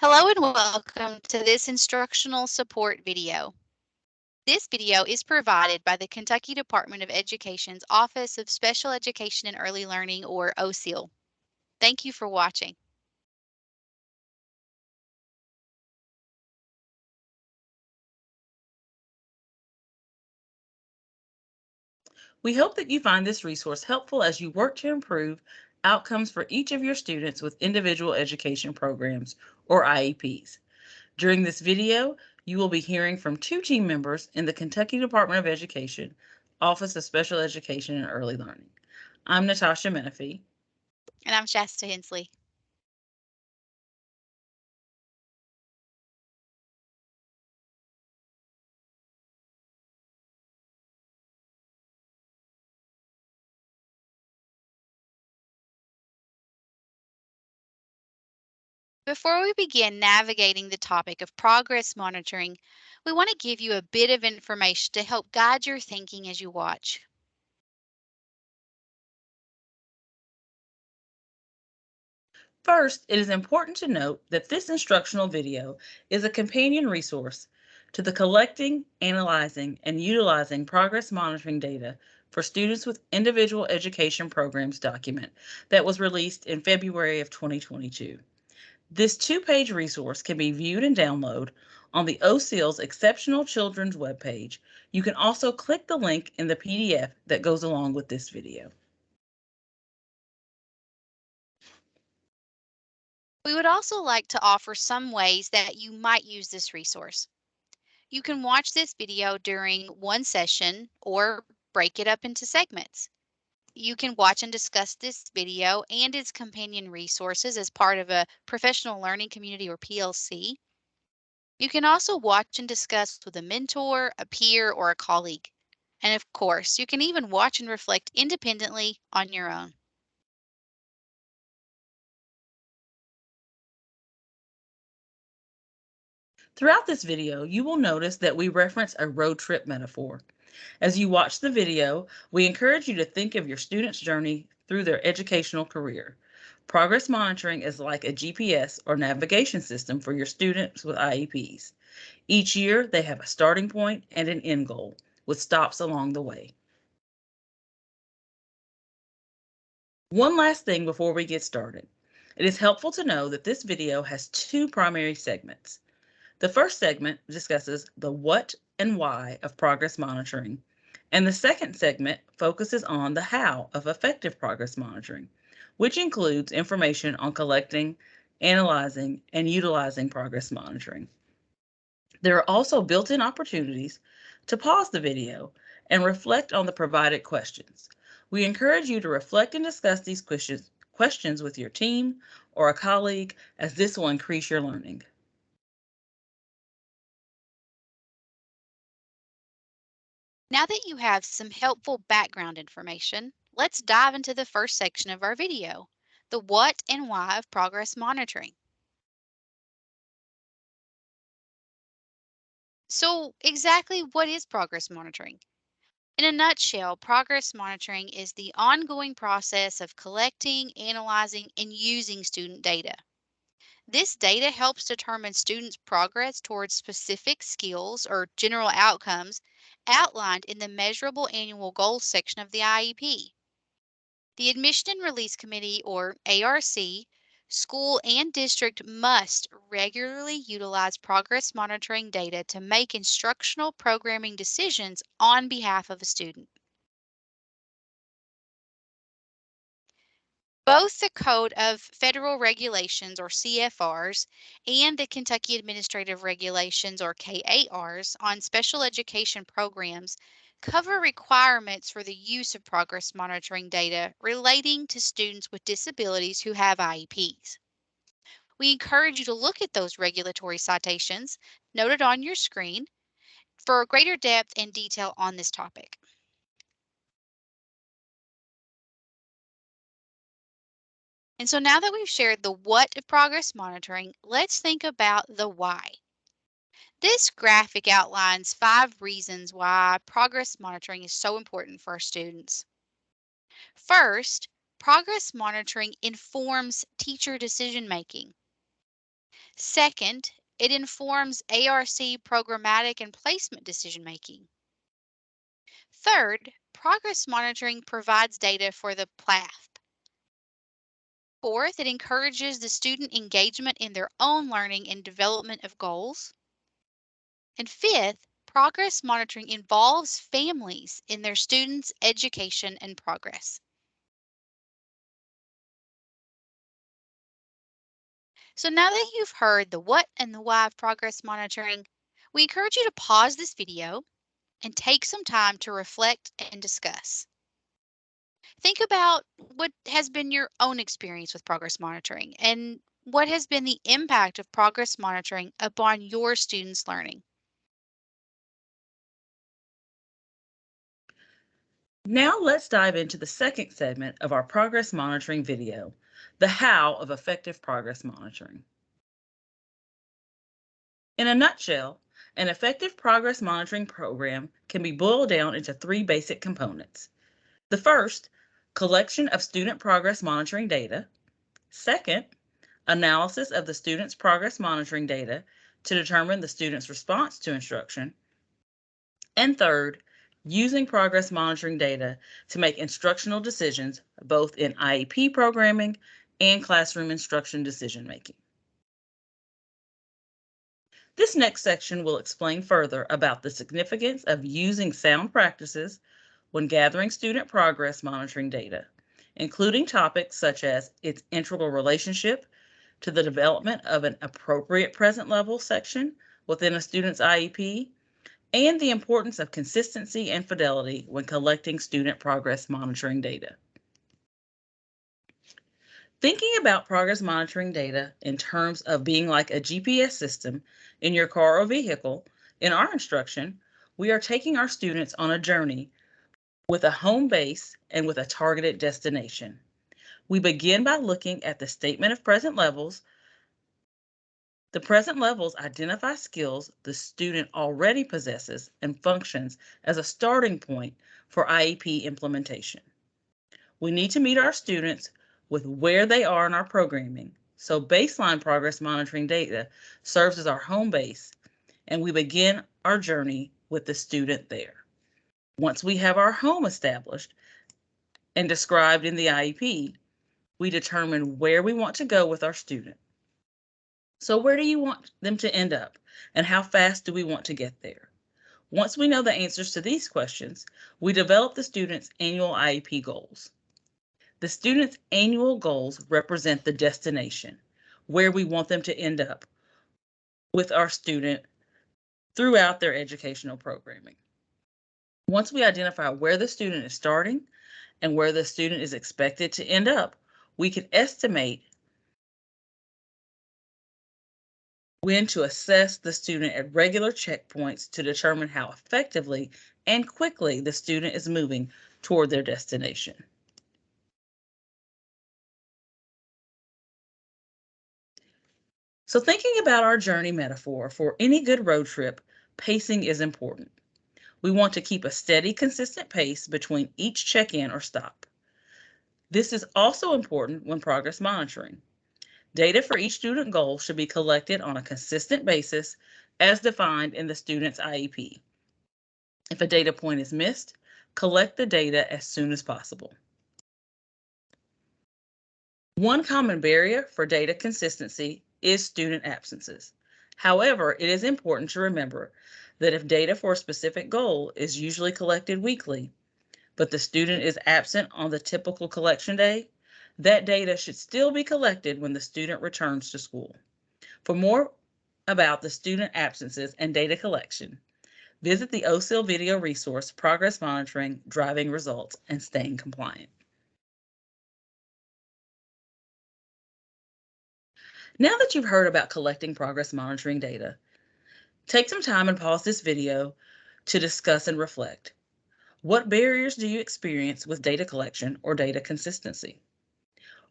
Hello and welcome to this instructional support video. This video is provided by the Kentucky Department of Education's Office of Special Education and Early Learning, or OSEAL. Thank you for watching. We hope that you find this resource helpful as you work to improve outcomes for each of your students with individual education programs, or IEPs. During this video, you will be hearing from two team members in the Kentucky Department of Education, Office of Special Education and Early Learning. I'm Natasha Menifee. And I'm Shasta Hensley. Before we begin navigating the topic of progress monitoring, we want to give you a bit of information to help guide your thinking as you watch. First, it is important to note that this instructional video is a companion resource to the Collecting, Analyzing, and Utilizing Progress Monitoring Data for Students with Individual Education Programs document that was released in February of 2022. This two-page resource can be viewed and downloaded on the OSEAL's Exceptional Children's webpage. You can also click the link in the PDF that goes along with this video. We would also like to offer some ways that you might use this resource. You can watch this video during one session or break it up into segments. You can watch and discuss this video and its companion resources as part of a professional learning community, or PLC. You can also watch and discuss with a mentor, a peer, or a colleague. And of course, you can even watch and reflect independently on your own. Throughout this video, you will notice that we reference a road trip metaphor. As you watch the video, we encourage you to think of your student's journey through their educational career. Progress monitoring is like a GPS or navigation system for your students with IEPs. Each year, they have a starting point and an end goal, with stops along the way. One last thing before we get started. It is helpful to know that this video has two primary segments. The first segment discusses the what and why of progress monitoring, and the second segment focuses on the how of effective progress monitoring, which includes information on collecting, analyzing, and utilizing progress monitoring. There are also built-in opportunities to pause the video and reflect on the provided questions. We encourage you to reflect and discuss these questions with your team or a colleague, as this will increase your learning. Now that you have some helpful background information, let's dive into the first section of our video, the what and why of progress monitoring. So exactly what is progress monitoring? In a nutshell, progress monitoring is the ongoing process of collecting, analyzing, and using student data. This data helps determine students' progress towards specific skills or general outcomes outlined in the Measurable Annual Goals section of the IEP. The Admission and Release Committee, or ARC, school and district must regularly utilize progress monitoring data to make instructional programming decisions on behalf of a student. Both the Code of Federal Regulations, or CFRs, and the Kentucky Administrative Regulations, or KARs, on special education programs cover requirements for the use of progress monitoring data relating to students with disabilities who have IEPs. We encourage you to look at those regulatory citations noted on your screen for greater depth and detail on this topic. And so now that we've shared the what of progress monitoring, let's think about the why. This graphic outlines 5 reasons why progress monitoring is so important for our students. First, progress monitoring informs teacher decision making. Second, it informs ARC programmatic and placement decision making. Third, progress monitoring provides data for the path. Fourth, it encourages the student engagement in their own learning and development of goals. And fifth, progress monitoring involves families in their students' education and progress. So now that you've heard the what and the why of progress monitoring, we encourage you to pause this video and take some time to reflect and discuss. Think about what has been your own experience with progress monitoring and what has been the impact of progress monitoring upon your students' learning. Now let's dive into the second segment of our progress monitoring video, the how of effective progress monitoring. In a nutshell, an effective progress monitoring program can be boiled down into three basic components. The first, collection of student progress monitoring data. Second, analysis of the student's progress monitoring data to determine the student's response to instruction. And third, using progress monitoring data to make instructional decisions both in IEP programming and classroom instruction decision making. This next section will explain further about the significance of using sound practices when gathering student progress monitoring data, including topics such as its integral relationship to the development of an appropriate present level section within a student's IEP, and the importance of consistency and fidelity when collecting student progress monitoring data. Thinking about progress monitoring data in terms of being like a GPS system in your car or vehicle, in our instruction, we are taking our students on a journey with a home base and with a targeted destination. We begin by looking at the statement of present levels. The present levels identify skills the student already possesses and functions as a starting point for IEP implementation. We need to meet our students with where they are in our programming, so baseline progress monitoring data serves as our home base, and we begin our journey with the student there. Once we have our home established and described in the IEP, we determine where we want to go with our student. So where do you want them to end up, and how fast do we want to get there? Once we know the answers to these questions, we develop the student's annual IEP goals. The student's annual goals represent the destination, where we want them to end up with our student throughout their educational programming. Once we identify where the student is starting and where the student is expected to end up, we can estimate when to assess the student at regular checkpoints to determine how effectively and quickly the student is moving toward their destination. So thinking about our journey metaphor, for any good road trip, pacing is important. We want to keep a steady, consistent pace between each check-in or stop. This is also important when progress monitoring. Data for each student goal should be collected on a consistent basis as defined in the student's IEP. If a data point is missed, collect the data as soon as possible. One common barrier for data consistency is student absences. However, it is important to remember that if data for a specific goal is usually collected weekly, but the student is absent on the typical collection day, that data should still be collected when the student returns to school. For more about the student absences and data collection, visit the OSIL video resource, Progress Monitoring, Driving Results, and Staying Compliant. Now that you've heard about collecting progress monitoring data, take some time and pause this video to discuss and reflect. What barriers do you experience with data collection or data consistency?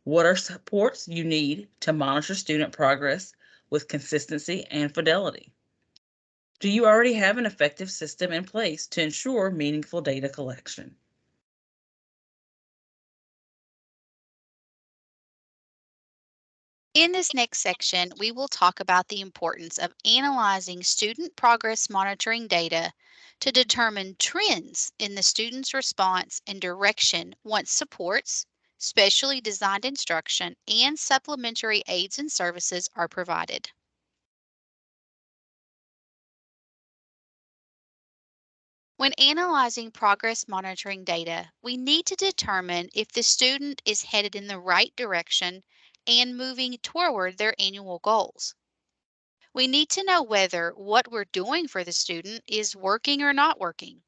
What are supports you need to monitor student progress with consistency and fidelity? Do you already have an effective system in place to ensure meaningful data collection? In this next section, we will talk about the importance of analyzing student progress monitoring data to determine trends in the student's response and direction once supports, specially designed instruction, and supplementary aids and services are provided. When analyzing progress monitoring data, we need to determine if the student is headed in the right direction and moving toward their annual goals. We need to know whether what we're doing for the student is working or not working.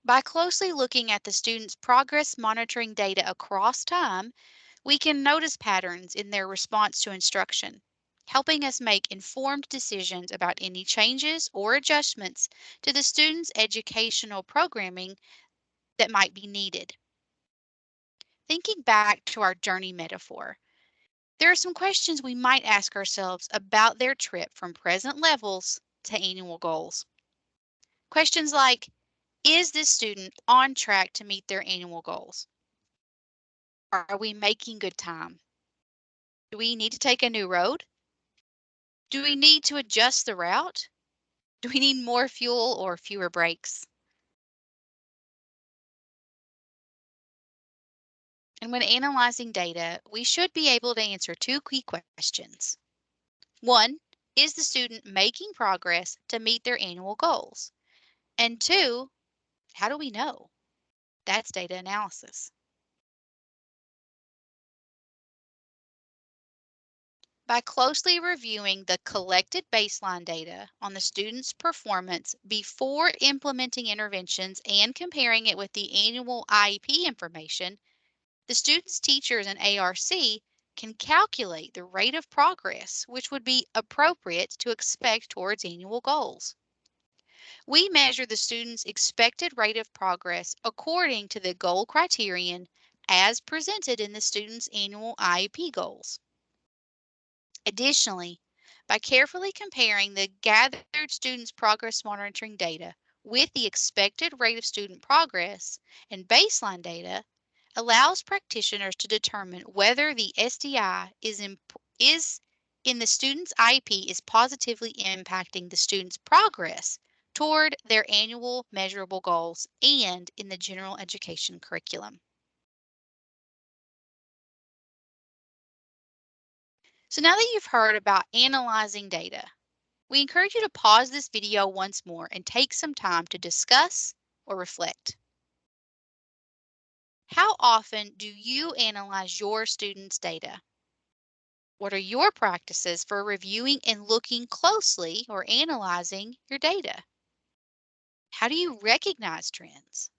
By closely looking at the student's progress monitoring data across time, we can notice patterns in their response to instruction, helping us make informed decisions about any changes or adjustments to the student's educational programming that might be needed. Thinking back to our journey metaphor, there are some questions we might ask ourselves about their trip from present levels to annual goals. Questions like, is this student on track to meet their annual goals? Are we making good time? Do we need to take a new road? Do we need to adjust the route? Do we need more fuel or fewer brakes? And when analyzing data, we should be able to answer two key questions. One, is the student making progress to meet their annual goals? And two, how do we know? That's data analysis. By closely reviewing the collected baseline data on the student's performance before implementing interventions and comparing it with the annual IEP information, the student's teachers and ARC can calculate the rate of progress which would be appropriate to expect towards annual goals. We measure the student's expected rate of progress according to the goal criterion as presented in the student's annual IEP goals. Additionally, by carefully comparing the gathered students' progress monitoring data with the expected rate of student progress and baseline data, allows practitioners to determine whether the SDI is in the student's IEP is positively impacting the student's progress toward their annual measurable goals and in the general education curriculum. So now that you've heard about analyzing data, we encourage you to pause this video once more and take some time to discuss or reflect. How often do you analyze your students' data? What are your practices for reviewing and looking closely or analyzing your data? How do you recognize trends?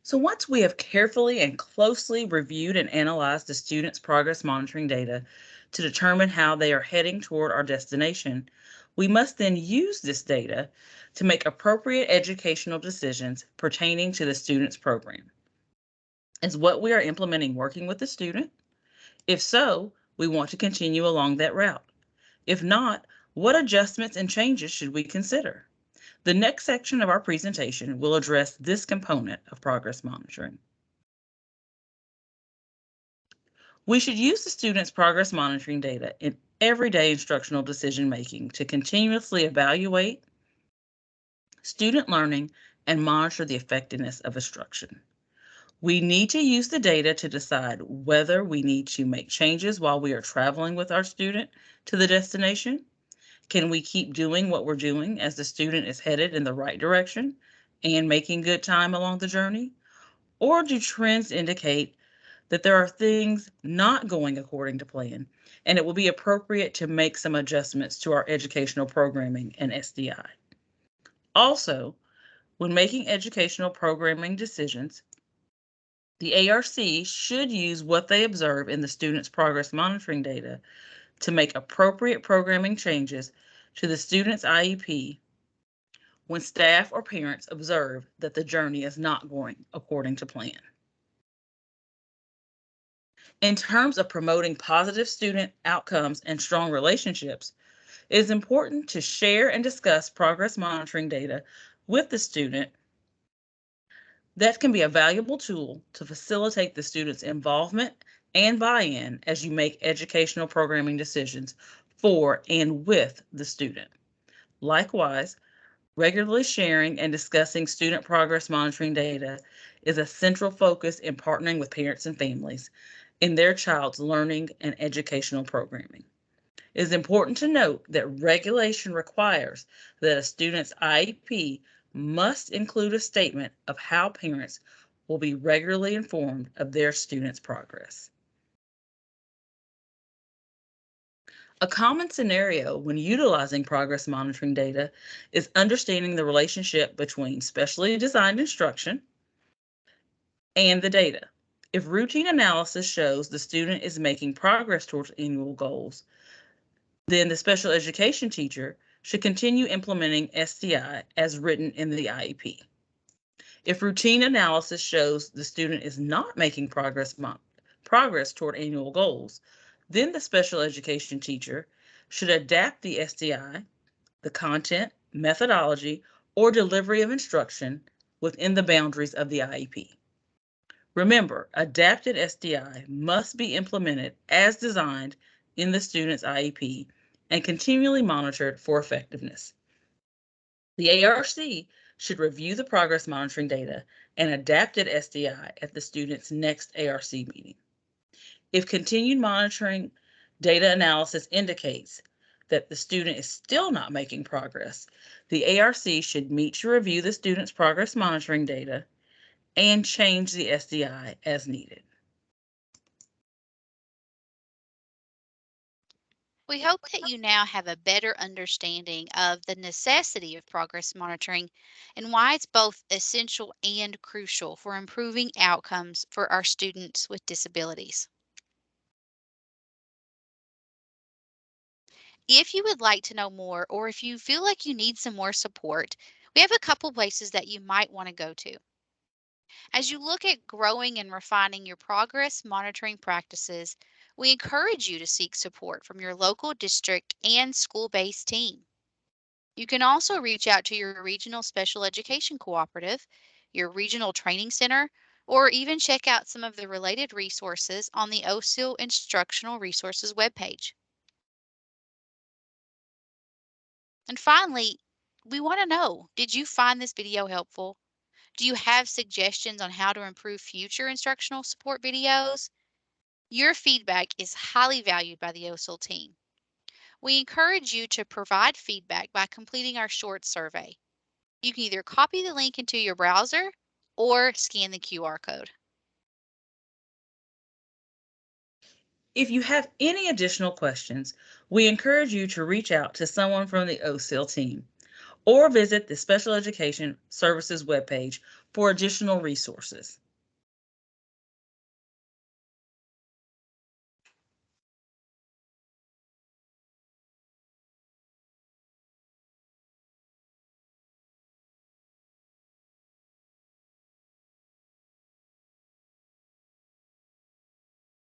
So once we have carefully and closely reviewed and analyzed the students' progress monitoring data to determine how they are heading toward our destination, we must then use this data to make appropriate educational decisions pertaining to the student's program. Is what we are implementing working with the student? If so, we want to continue along that route. If not, what adjustments and changes should we consider? The next section of our presentation will address this component of progress monitoring. We should use the students' progress monitoring data in everyday instructional decision making to continuously evaluate student learning and monitor the effectiveness of instruction. We need to use the data to decide whether we need to make changes while we are traveling with our student to the destination. Can we keep doing what we're doing as the student is headed in the right direction and making good time along the journey? Or do trends indicate that there are things not going according to plan and it will be appropriate to make some adjustments to our educational programming and SDI? Also, when making educational programming decisions, the ARC should use what they observe in the student's progress monitoring data to make appropriate programming changes to the student's IEP when staff or parents observe that the journey is not going according to plan. In terms of promoting positive student outcomes and strong relationships, it is important to share and discuss progress monitoring data with the student That can be a valuable tool to facilitate the student's involvement and buy-in as you make educational programming decisions for and with the student. Likewise, regularly sharing and discussing student progress monitoring data is a central focus in partnering with parents and families in their child's learning and educational programming. It is important to note that regulation requires that a student's IEP must include a statement of how parents will be regularly informed of their student's progress. A common scenario when utilizing progress monitoring data is understanding the relationship between specially designed instruction and the data. If routine analysis shows the student is making progress towards annual goals, then the special education teacher should continue implementing SDI as written in the IEP. If routine analysis shows the student is not making progress toward annual goals, then the special education teacher should adapt the SDI, the content, methodology, or delivery of instruction within the boundaries of the IEP. Remember, adapted SDI must be implemented as designed in the student's IEP and continually monitored for effectiveness. The ARC should review the progress monitoring data and adapted SDI at the student's next ARC meeting. If continued monitoring data analysis indicates that the student is still not making progress, the ARC should meet to review the student's progress monitoring data and change the SDI as needed. We hope that you now have a better understanding of the necessity of progress monitoring and why it's both essential and crucial for improving outcomes for our students with disabilities. If you would like to know more or if you feel like you need some more support, we have a couple places that you might want to go to. As you look at growing and refining your progress monitoring practices, we encourage you to seek support from your local district and school based team. You can also reach out to your regional special education cooperative, your regional training center, or even check out some of the related resources on the OSIL Instructional Resources webpage. And finally, we want to know, did you find this video helpful? Do you have suggestions on how to improve future instructional support videos? Your feedback is highly valued by the OSIL team. We encourage you to provide feedback by completing our short survey. You can either copy the link into your browser or scan the QR code. If you have any additional questions, we encourage you to reach out to someone from the OSIL team or visit the Special Education Services webpage for additional resources.